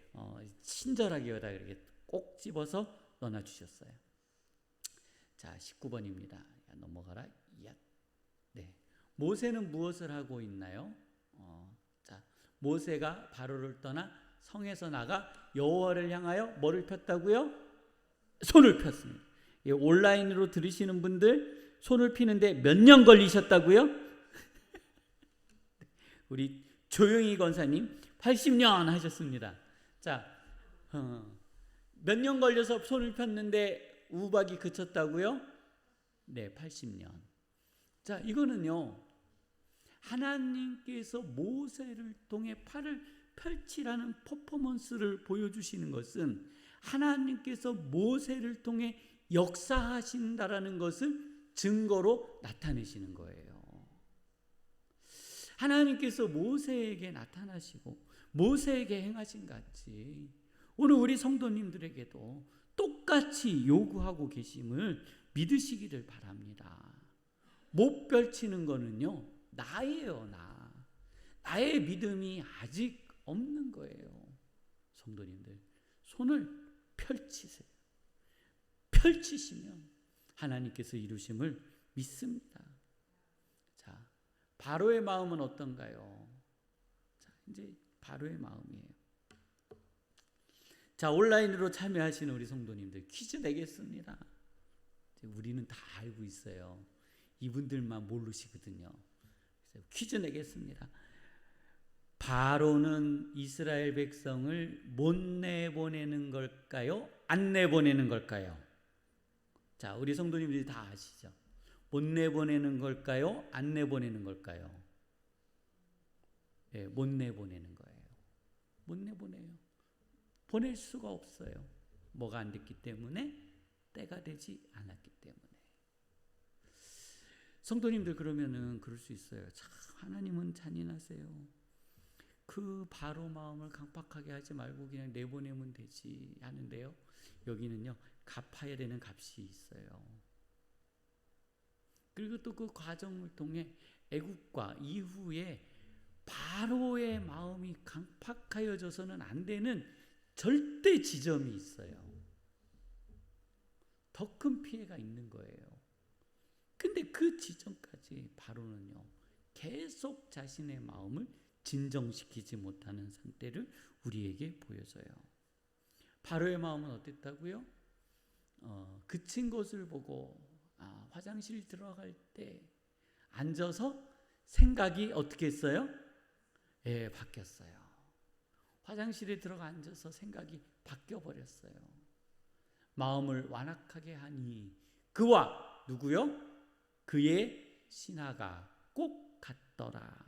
친절하게 여기다 이렇게 꼭 집어서 넣어놔 주셨어요. 자, 19번입니다. 넘어가라. 네. 모세는 무엇을 하고 있나요? 자, 모세가 바로를 떠나 성에서 나가 여호와를 향하여 뭐를 폈다고요? 손을 폈습니다. 온라인으로 들으시는 분들 손을 피는데 몇 년 걸리셨다고요? 우리 조용히 권사님 80년 하셨습니다. 자, 몇 년 걸려서 손을 폈는데 우박이 그쳤다고요? 네, 80년. 자, 이거는요, 하나님께서 모세를 통해 팔을 펼치라는 퍼포먼스를 보여주시는 것은 하나님께서 모세를 통해 역사하신다라는 것을 증거로 나타내시는 거예요. 하나님께서 모세에게 나타나시고 모세에게 행하신 같이 오늘 우리 성도님들에게도 똑같이 요구하고 계심을 믿으시기를 바랍니다. 못 펼치는 거는요, 나예요, 나. 나의 믿음이 아직 없는 거예요. 성도님들, 손을 펼치세요. 펼치시면 하나님께서 이루심을 믿습니다. 자, 바로의 마음은 어떤가요? 자, 이제 바로의 마음이에요. 자, 온라인으로 참여하시는 우리 성도님들 퀴즈 내겠습니다. 우리는 다 알고 있어요. 이분들만 모르시거든요. 그래서 퀴즈 내겠습니다. 바로는 이스라엘 백성을 못 내보내는 걸까요? 안 내보내는 걸까요? 자, 우리 성도님들이 다 아시죠? 못 내보내는 걸까요? 안 내보내는 걸까요? 네, 못 내보내는 거예요. 못 내보내요. 보낼 수가 없어요. 뭐가 안 됐기 때문에, 때가 되지 않았기 때문에. 성도님들 그러면은 그럴 수 있어요. 참 하나님은 잔인하세요. 그 바로 마음을 강팍하게 하지 말고 그냥 내보내면 되지 하는데요. 여기는요, 갚아야 되는 값이 있어요. 그리고 또 그 과정을 통해 애국과 이후에 바로의 마음이 강팍하여져서는 안 되는 절대 지점이 있어요. 더 큰 피해가 있는 거예요. 근데 그 지점까지 바로는요, 계속 자신의 마음을 진정시키지 못하는 상태를 우리에게 보여줘요. 바로의 마음은 어땠다고요? 그친 것을 보고 화장실 들어갈 때 앉아서 생각이 어떻게 했어요? 예, 바뀌었어요. 화장실에 들어가 앉아서 생각이 바뀌어버렸어요. 마음을 완악하게 하니 그와 누구요? 그의 신하가 꼭 같더라.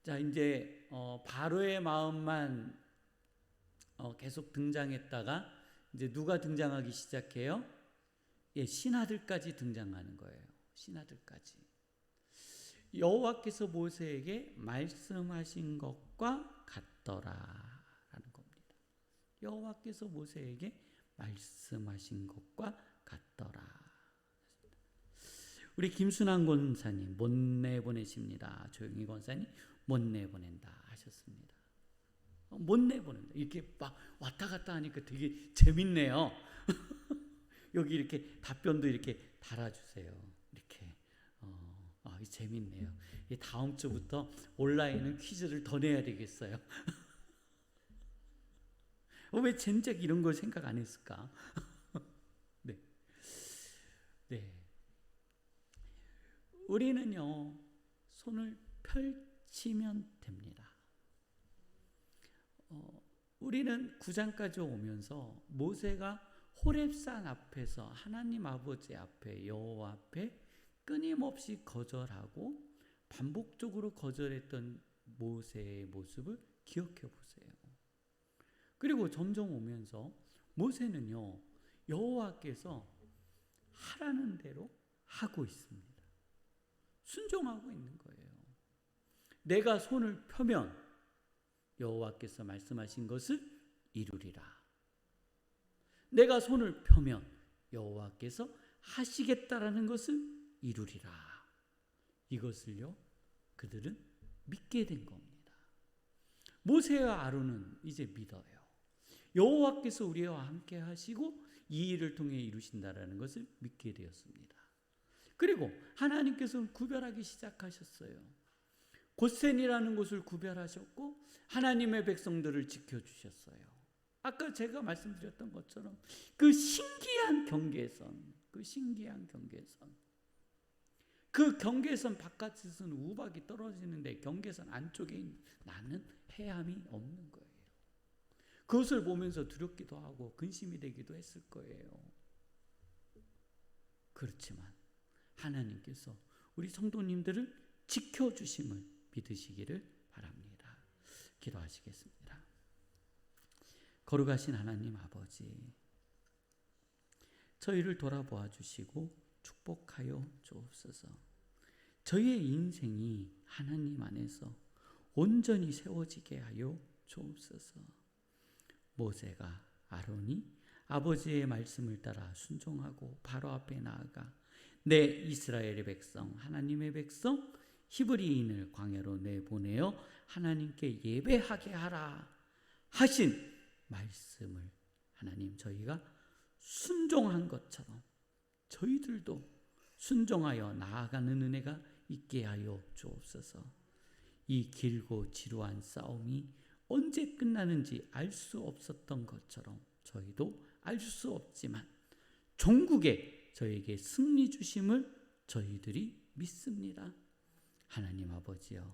자, 이제 바로의 마음만 계속 등장했다가 이제 누가 등장하기 시작해요? 예, 신하들까지 등장하는 거예요. 신하들까지. 여호와께서 모세에게 말씀하신 것과 같더라라는 겁니다. 여호와께서 모세에게 말씀하신 것과 같더라. 우리 김순환 권사님 못 내보내십니다. 조용히 권사님 못 내보낸다 하셨습니다. 못 내보낸다. 이렇게 막 왔다 갔다 하니까 되게 재밌네요. 여기 이렇게 답변도 이렇게 달아주세요. 이렇게 재밌네요. 다음 주부터 온라인은 퀴즈를 더 내야 되겠어요. 왜 진작 이런 걸 생각 안 했을까? 네. 네. 우리는요, 손을 펼치면 됩니다. 우리는 9장까지 오면서 모세가 호렙산 앞에서 하나님 아버지 앞에, 여호와 앞에 끊임없이 거절하고 반복적으로 거절했던 모세의 모습을 기억해 보세요. 그리고 점점 오면서 모세는요, 여호와께서 하라는 대로 하고 있습니다. 순종하고 있는 거예요. 내가 손을 펴면 여호와께서 말씀하신 것을 이루리라. 내가 손을 펴면 여호와께서 하시겠다라는 것을 이루리라. 이것을요, 그들은 믿게 된 겁니다. 모세와 아론은 이제 믿어요. 여호와께서 우리와 함께 하시고 이 일을 통해 이루신다라는 것을 믿게 되었습니다. 그리고 하나님께서는 구별하기 시작하셨어요. 고센이라는 곳을 구별하셨고 하나님의 백성들을 지켜주셨어요. 아까 제가 말씀드렸던 것처럼 그 신기한 경계선, 그 경계선 바깥에서는 우박이 떨어지는데 경계선 안쪽에 나는 해함이 없는 거예요. 그것을 보면서 두렵기도 하고 근심이 되기도 했을 거예요. 그렇지만 하나님께서 우리 성도님들을 지켜주심을 믿으시기를 바랍니다. 기도하시겠습니다. 거룩하신 하나님 아버지, 저희를 돌아보아 주시고 축복하여 주옵소서. 저희의 인생이 하나님 안에서 온전히 세워지게 하여 주옵소서. 모세가 아론이 아버지의 말씀을 따라 순종하고 바로 앞에 나아가 내 이스라엘의 백성, 하나님의 백성 히브리인을 광야로 내보내어 하나님께 예배하게 하라 하신 말씀을 하나님, 저희가 순종한 것처럼 저희들도 순종하여 나아가는 은혜가 있게 하여 주옵소서. 이 길고 지루한 싸움이 언제 끝나는지 알 수 없었던 것처럼 저희도 알 수 없지만 종국에 저에게 승리 주심을 저희들이 믿습니다. 하나님 아버지여,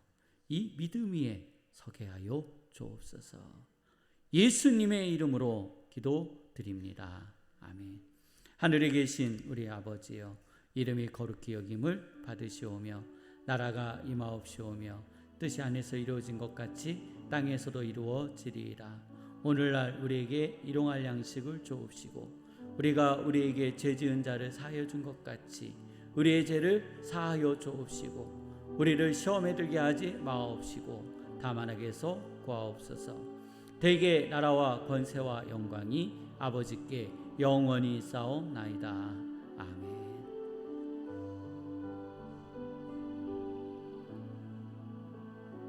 이 믿음 위에 서게 하여 주옵소서. 예수님의 이름으로 기도드립니다. 아멘. 하늘에 계신 우리 아버지여, 이름이 거룩히 여김을 받으시오며 나라가 임하옵시오며 뜻이 하늘에서 이루어진 것 같이 땅에서도 이루어지리이다. 오늘날 우리에게 일용할 양식을 주옵시고 우리가 우리에게 죄 지은 자를 사하여 준 것 같이 우리의 죄를 사하여 주옵시고 우리를 시험에 들게 하지 마옵시고 다만 악에서 구하옵소서. 대개 나라와 권세와 영광이 아버지께 영원히 쌓옵나이다.